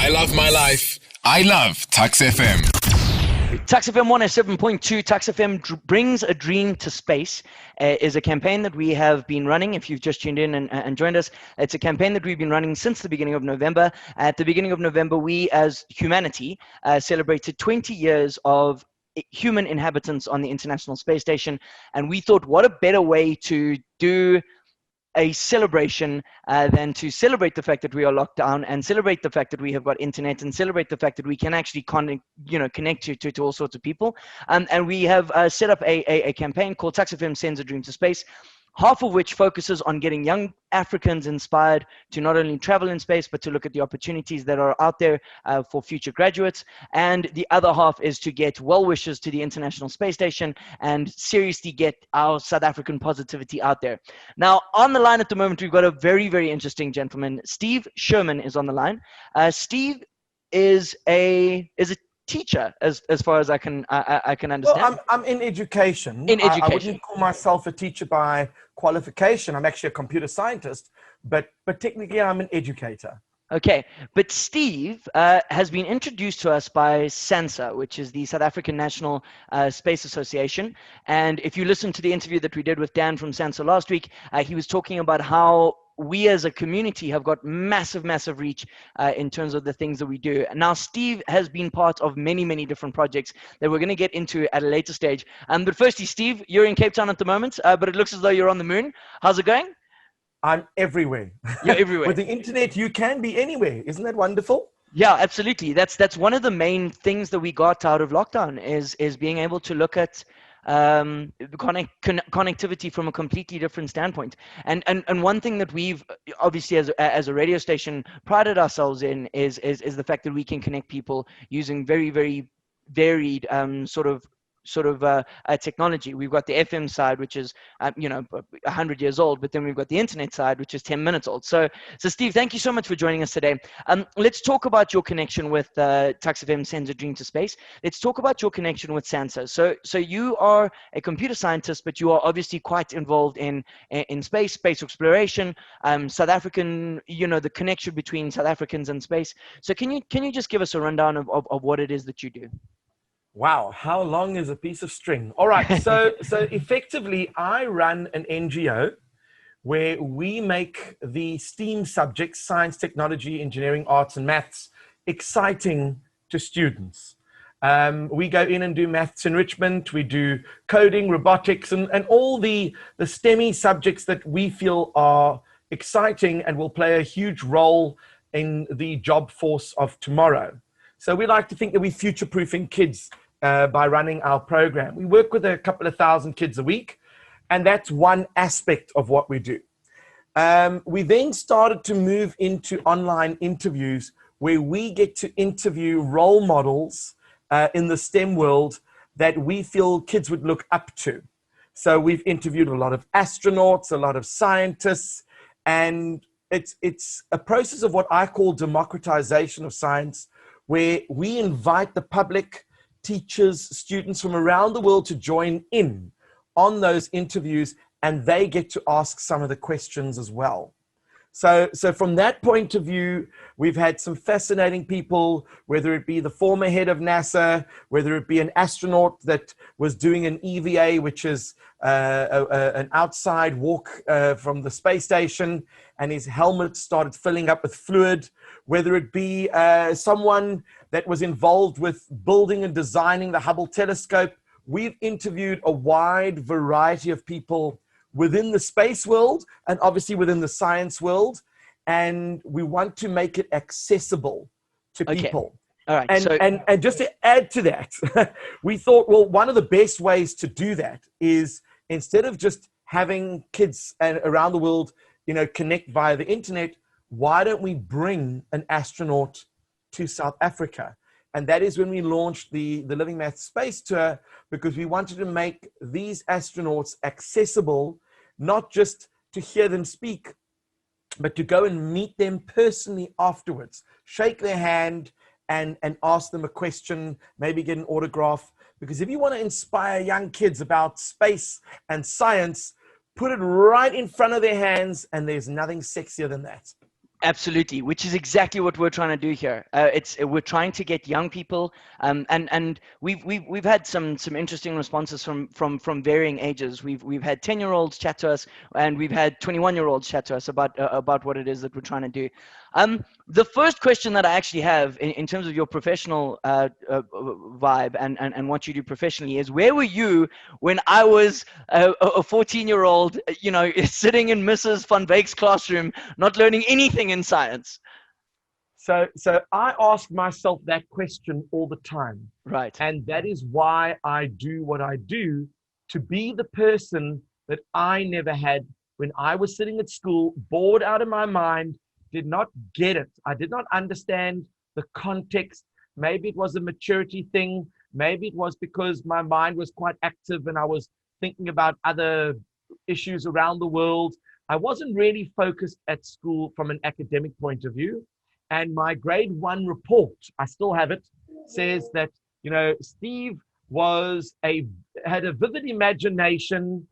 I love my life. I love Tuks FM. Tuks FM 107.2, Tuks FM brings a dream to space is a campaign that we have been running. If you've just tuned in and joined us, it's a campaign that we've been running since the beginning of November. At the beginning of November, we as humanity celebrated 20 years of human inhabitants on the International Space Station. And we thought, what a better way to do a celebration than to celebrate the fact that we are locked down and celebrate the fact that we have got internet and celebrate the fact that we can actually connect to all sorts of people. And we have set up a campaign called Tuks FM Sends a Dream to Space, half of which focuses on getting young Africans inspired to not only travel in space, but to look at the opportunities that are out there for future graduates. And the other half is to get well-wishers to the International Space Station and seriously get our South African positivity out there. Now, on the line at the moment, we've got a very, very interesting gentleman. Steve Sherman is on the line. Steve is a teacher, as far as I can understand. Well, I'm in education. I wouldn't call myself a teacher by qualification. I'm actually a computer scientist, but technically I'm an educator. Okay, but Steve has been introduced to us by SANSA, which is the South African National Space Association. And if you listen to the interview that we did with Dan from SANSA last week, he was talking about how we as a community have got massive reach in terms of the things that we do. Now, Steve has been part of many different projects that we're going to get into at a later stage. But firstly, Steve, you're in Cape Town at the moment, but it looks as though you're on the moon. How's it going? I'm everywhere. You're everywhere. With the internet, you can be anywhere. Isn't that wonderful? Yeah, absolutely. That's one of the main things that we got out of lockdown is being able to look at connectivity from a completely different standpoint. And one thing that we've obviously as a radio station prided ourselves in is the fact that we can connect people using very, very varied sort of technology. We've got the FM side, which is 100 years old, but then we've got the internet side, which is 10 minutes old. So Steve, thank you so much for joining us today. Let's talk about your connection with Tuks FM Sends a Dream to Space. Let's talk about your connection with SANSA. So you are a computer scientist, but you are obviously quite involved in space exploration, South African, the connection between South Africans and space. So can you just give us a rundown of what it is that you do? Wow, how long is a piece of string? All right, so effectively, I run an NGO where we make the STEAM subjects, science, technology, engineering, arts, and maths, exciting to students. We go in and do maths enrichment, we do coding, robotics, and all the STEMmy subjects that we feel are exciting and will play a huge role in the job force of tomorrow. So we like to think that we're future-proofing kids by running our program. We work with a couple of thousand kids a week, and that's one aspect of what we do. We then started to move into online interviews where we get to interview role models in the STEM world that we feel kids would look up to. So we've interviewed a lot of astronauts, a lot of scientists, and it's a process of what I call democratization of science, where we invite the public, teachers, students from around the world to join in on those interviews, and they get to ask some of the questions as well. So from that point of view, we've had some fascinating people, whether it be the former head of NASA, whether it be an astronaut that was doing an EVA, which is an outside walk from the space station, and his helmet started filling up with fluid, whether it be someone that was involved with building and designing the Hubble telescope. We've interviewed a wide variety of people within the space world and obviously within the science world, and we want to make it accessible to people. All right. And just to add to that, we thought, well, one of the best ways to do that is, instead of just having kids around the world, connect via the internet, why don't we bring an astronaut to South Africa? And that is when we launched the Living Math Space Tour, because we wanted to make these astronauts accessible, not just to hear them speak, but to go and meet them personally afterwards, shake their hand and ask them a question, maybe get an autograph. Because if you want to inspire young kids about space and science, put it right in front of their hands, and there's nothing sexier than that. Absolutely, which is exactly what we're trying to do here. We're trying to get young people, and we've had some interesting responses from varying ages. We've had 10-year-olds chat to us, and we've had 21-year-olds chat to us about what it is that we're trying to do. The first question that I actually have in terms of your professional vibe and what you do professionally is, where were you when I was a 14-year-old, sitting in Mrs. Van Beek's classroom, not learning anything in science? So I ask myself that question all the time. Right. And that is why I do what I do, to be the person that I never had when I was sitting at school, bored out of my mind, did not get it. I did not understand the context. Maybe it was a maturity thing. Maybe it was because my mind was quite active and I was thinking about other issues around the world. I wasn't really focused at school from an academic point of view. And my grade 1 report, I still have it, says that, Steve had a vivid imagination,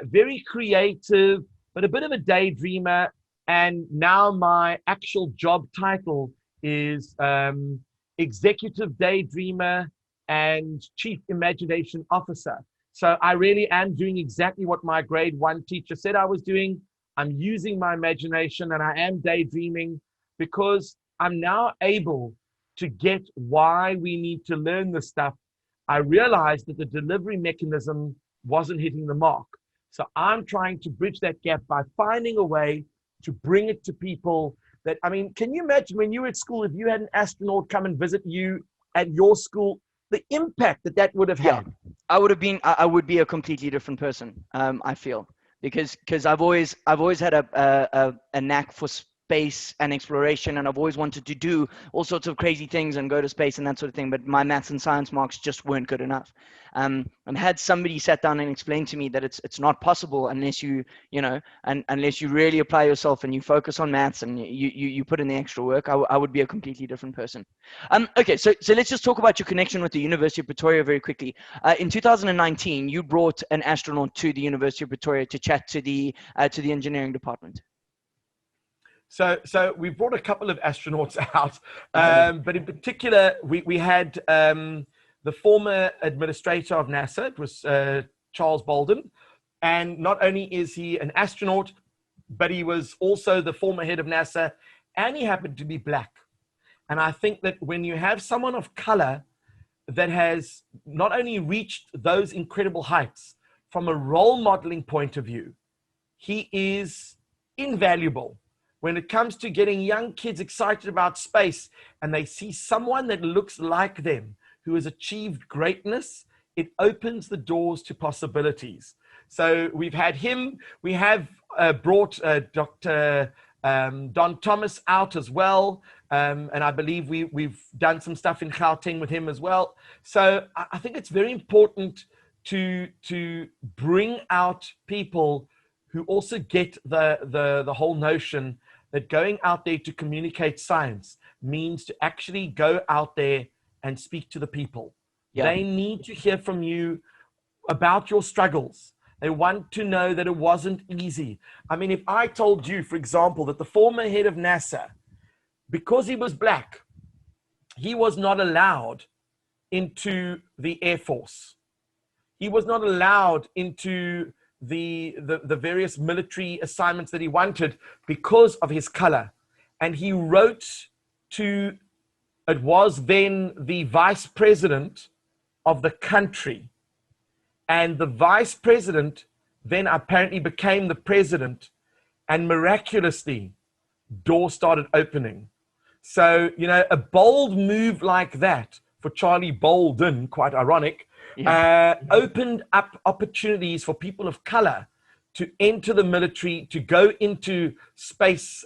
very creative, but a bit of a daydreamer. And now my actual job title is Executive Daydreamer and Chief Imagination Officer. So I really am doing exactly what my grade 1 teacher said I was doing. I'm using my imagination and I am daydreaming, because I'm now able to get why we need to learn this stuff. I realized that the delivery mechanism wasn't hitting the mark. So I'm trying to bridge that gap by finding a way to bring it to people that, can you imagine when you were at school, if you had an astronaut come and visit you at your school, the impact that would have had? Yeah, I would be a completely different person, I feel, because I've always had a knack for space and exploration, and I've always wanted to do all sorts of crazy things and go to space and that sort of thing, but my maths and science marks just weren't good enough. And had somebody sat down and explained to me that it's not possible unless you unless you really apply yourself and you focus on maths and you put in the extra work, I would be a completely different person. Okay, so let's just talk about your connection with the University of Pretoria very quickly. In 2019, you brought an astronaut to the University of Pretoria to chat to the engineering department. So we brought a couple of astronauts out, but in particular, we had the former administrator of NASA. It was Charles Bolden. And not only is he an astronaut, but he was also the former head of NASA, and he happened to be black. And I think that when you have someone of color that has not only reached those incredible heights from a role modeling point of view, he is invaluable. When it comes to getting young kids excited about space and they see someone that looks like them, who has achieved greatness, it opens the doors to possibilities. So we've had him. We have brought Dr. Don Thomas out as well. And I believe we've done some stuff in Gauteng with him as well. So I think it's very important to bring out people who also get the whole notion that going out there to communicate science means to actually go out there and speak to the people. Yeah. They need to hear from you about your struggles. They want to know that it wasn't easy. If I told you, for example, that the former head of NASA, because he was black, he was not allowed into the Air Force. He was not allowed into the various military assignments that he wanted because of his color. And he wrote to, it was then the vice president of the country. And the vice president then apparently became the president, and miraculously, doors started opening. So, a bold move like that for Charlie Bolden, quite ironic, opened up opportunities for people of color to enter the military, to go into space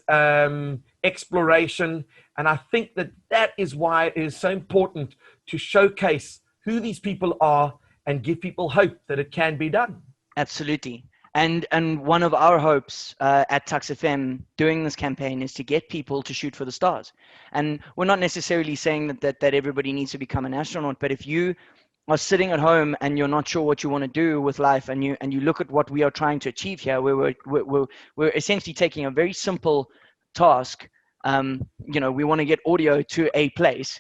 exploration. And I think that is why it is so important to showcase who these people are and give people hope that it can be done. Absolutely. And one of our hopes at Tuks FM doing this campaign is to get people to shoot for the stars. And we're not necessarily saying that everybody needs to become an astronaut, but if you are sitting at home and you're not sure what you want to do with life, and you look at what we are trying to achieve here, where we're essentially taking a very simple task we want to get audio to a place.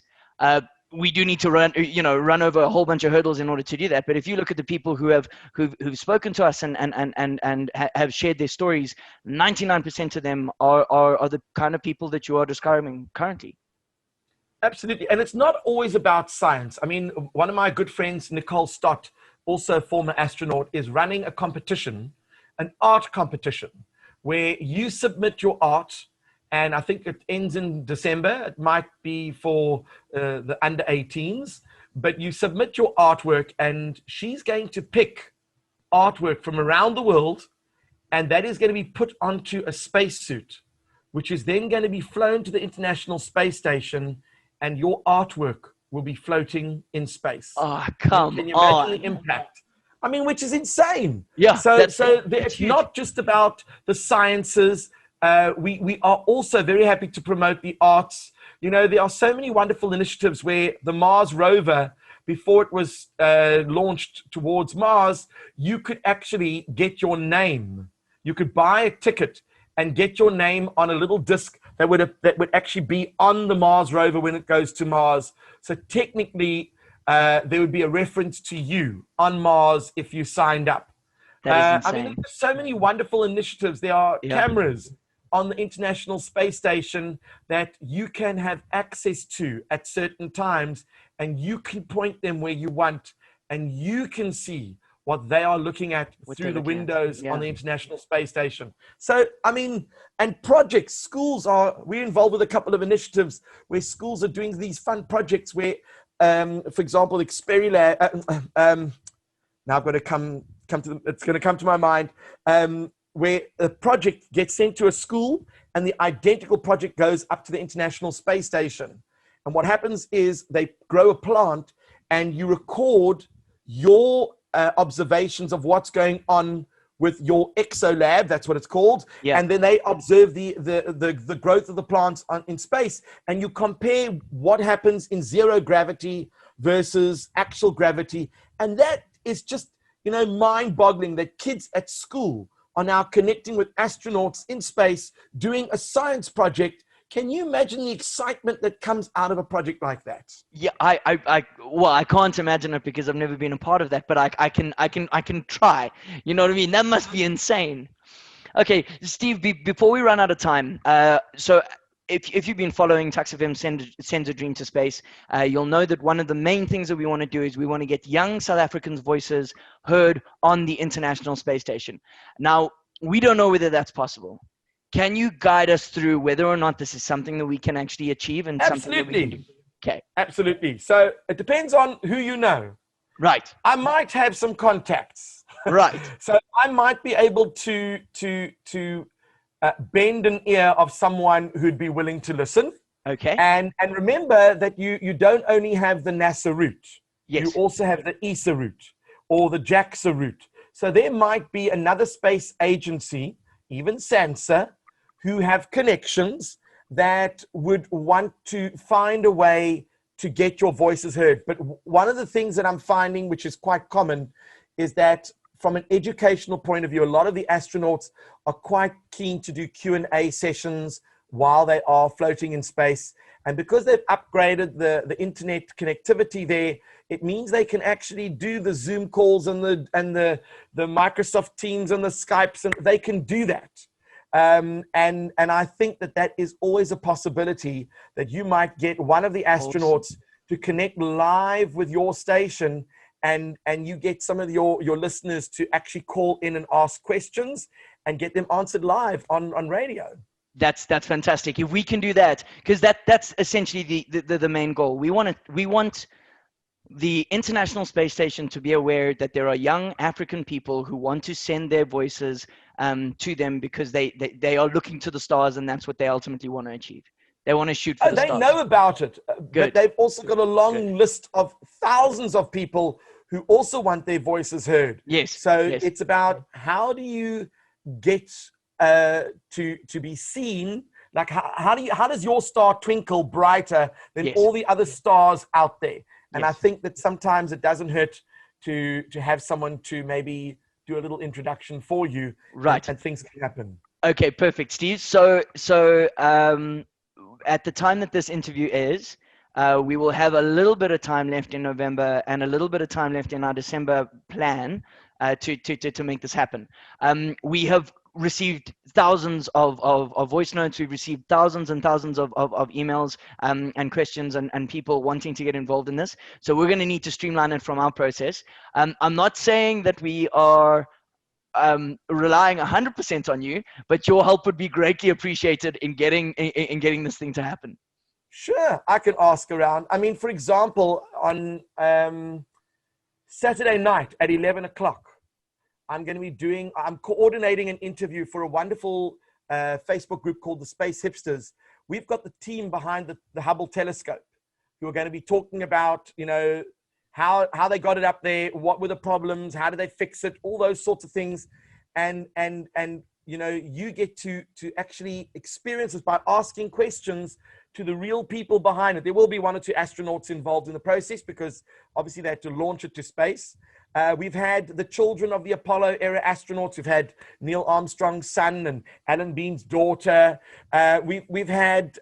We do need to run over a whole bunch of hurdles in order to do that. But if you look at the people who've spoken to us and have shared their stories, 99% of them are the kind of people that you are describing currently. Absolutely. And it's not always about science. I mean, one of my good friends, Nicole Stott, also a former astronaut, is running a competition, an art competition, where you submit your art, and I think it ends in December. It might be for the under 18s, but you submit your artwork, and she's going to pick artwork from around the world, and that is going to be put onto a spacesuit, which is then going to be flown to the International Space Station, and your artwork will be floating in space. Oh, come Can you on. imagine the impact? I mean, which is insane. Yeah. So it's not just about the sciences. We are also very happy to promote the arts. There are so many wonderful initiatives where the Mars rover, before it was launched towards Mars, you could actually get your name. You could buy a ticket and get your name on a little disc that would actually be on the Mars rover when it goes to Mars. So technically, there would be a reference to you on Mars if you signed up. That is insane. I mean, there's so many wonderful initiatives. There are cameras on the International Space Station that you can have access to at certain times, and you can point them where you want, and you can see what they are looking at through the windows on the International Space Station. So, I mean, and projects, we're involved with a couple of initiatives where schools are doing these fun projects where, for example, Experilab, now I've got to it's going to come to my mind, where a project gets sent to a school and the identical project goes up to the International Space Station. And what happens is they grow a plant and you record your observations of what's going on with your exolab, that's what it's called, and then they observe the growth of the plants in space, and you compare what happens in zero gravity versus actual gravity, and that is just mind-boggling that kids at school are now connecting with astronauts in space doing a science project. Can you imagine the excitement that comes out of a project like that? Yeah, I can't imagine it because I've never been a part of that, but I can try. You know what I mean? That must be insane. Okay, Steve, before we run out of time, so if you've been following Tuks FM Sends a Dream to Space, you'll know that one of the main things that we want to do is we want to get young South Africans' voices heard on the International Space Station. Now, we don't know whether that's possible. Can you guide us through whether or not this is something that we can actually achieve and something that we can do? Okay. Absolutely. So it depends on who you know. Right. I might have some contacts. Right. So I might be able to bend an ear of someone who'd be willing to listen. Okay. And remember that you don't only have the NASA route. Yes. You also have the ESA route or the JAXA route. So there might be another space agency, even SANSA, who have connections that would want to find a way to get your voices heard. But one of the things that I'm finding, which is quite common, is that from an educational point of view, a lot of the astronauts are quite keen to do Q&A sessions while they are floating in space. And because they've upgraded the internet connectivity there, it means they can actually do the Zoom calls and the Microsoft Teams and the Skypes, and they can do that. And I think that is always a possibility that you might get one of the astronauts to connect live with your station, and you get some of your listeners to actually call in and ask questions and get them answered live on radio. That's fantastic. If we can do that, because that's essentially the main goal. We want the International Space Station to be aware that there are young African people who want to send their voices to them because they are looking to the stars, and that's what they ultimately want to achieve. They want to shoot for the stars. They know about it, but they've also got a long list of thousands of people who also want their voices heard. Yes. So it's about how do you get to be seen? Like how does your star twinkle brighter than all the other stars out there? And I think that sometimes it doesn't hurt to have someone to maybe do a little introduction for you, right? And things can happen. Okay, perfect, Steve. So at the time that this interview is, we will have a little bit of time left in November and a little bit of time left in our December plan to make this happen. We have received thousands of voice notes. We've received thousands and thousands of emails and questions and people wanting to get involved in this. So we're going to need to streamline it from our process. I'm not saying that we are relying 100% on you, but your help would be greatly appreciated in getting this thing to happen. Sure, I can ask around. I mean, for example, on Saturday night at 11 o'clock, I'm coordinating an interview for a wonderful Facebook group called the Space Hipsters. We've got the team behind the Hubble telescope who are going to be talking about, how they got it up there, what were the problems, how did they fix it, all those sorts of things. And you get to actually experience this by asking questions to the real people behind it. There will be 1 or 2 astronauts involved in the process because obviously they had to launch it to space. We've had the children of the Apollo era astronauts. We've had Neil Armstrong's son and Alan Bean's daughter. We've had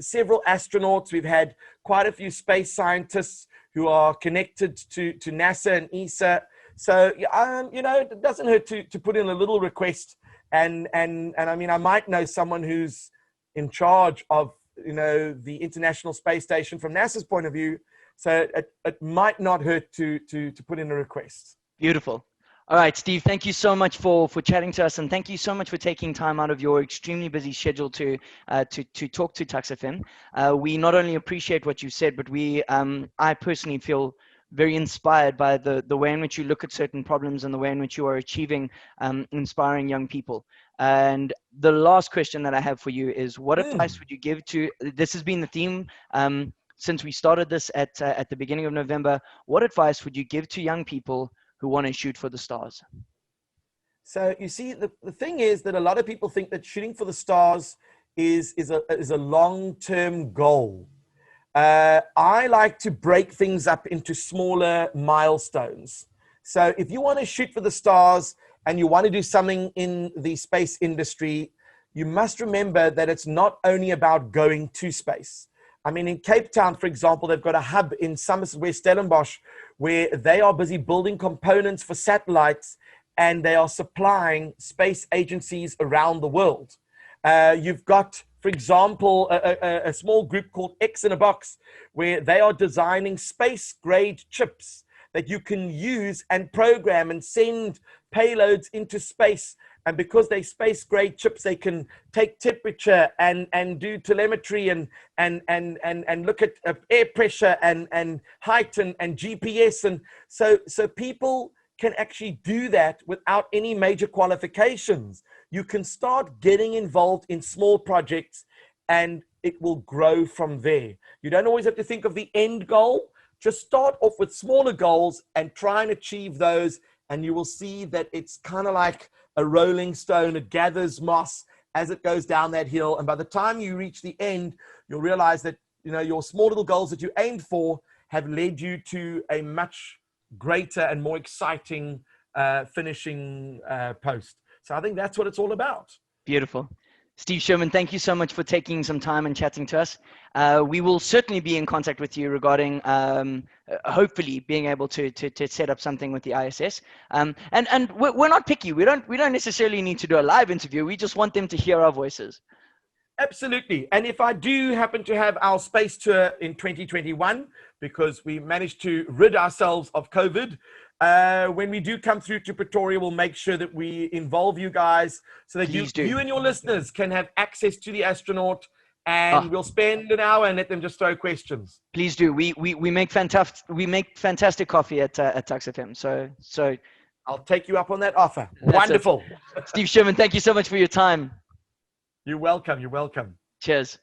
several astronauts. We've had quite a few space scientists who are connected to NASA and ESA. So, it doesn't hurt to put in a little request. And I mean, I might know someone who's in charge of, the International Space Station from NASA's point of view. So it might not hurt to put in a request. Beautiful. All right, Steve, thank you so much for chatting to us, and thank you so much for taking time out of your extremely busy schedule to talk to Tuks FM. We not only appreciate what you said, but I personally feel very inspired by the way in which you look at certain problems and the way in which you are achieving inspiring young people. And the last question that I have for you is, what advice would you give to, this has been the theme since we started this at the beginning of November, what advice would you give to young people who want to shoot for the stars? So you see, the thing is that a lot of people think that shooting for the stars is a long-term goal. I like to break things up into smaller milestones. So if you want to shoot for the stars and you want to do something in the space industry, you must remember that it's not only about going to space. I mean, in Cape Town, for example, they've got a hub in Somerset West Stellenbosch where they are busy building components for satellites and they are supplying space agencies around the world. You've got, for example, a small group called X in a Box where they are designing space-grade chips that you can use and program and send payloads into space. And because they're space-grade chips, they can take temperature and do telemetry and look at air pressure and height and GPS. And so people can actually do that without any major qualifications. You can start getting involved in small projects and it will grow from there. You don't always have to think of the end goal. Just start off with smaller goals and try and achieve those. And you will see that it's kind of like a rolling stone. It gathers moss as it goes down that hill. And by the time you reach the end, you'll realize that, your small little goals that you aimed for have led you to a much greater and more exciting finishing post. So I think that's what it's all about. Beautiful. Steve Sherman, thank you so much for taking some time and chatting to us. We will certainly be in contact with you regarding hopefully being able to set up something with the ISS. And we're not picky. We don't necessarily need to do a live interview. We just want them to hear our voices. Absolutely. And if I do happen to have our space tour in 2021, because we managed to rid ourselves of COVID, when we do come through to Pretoria, we'll make sure that we involve you guys so that you and your listeners can have access to the astronaut, and we'll spend an hour and let them just throw questions. Please do. We make fantastic coffee at Tuks FM. So I'll take you up on that offer. Wonderful. Steve Sherman, thank you so much for your time. You're welcome. You're welcome. Cheers.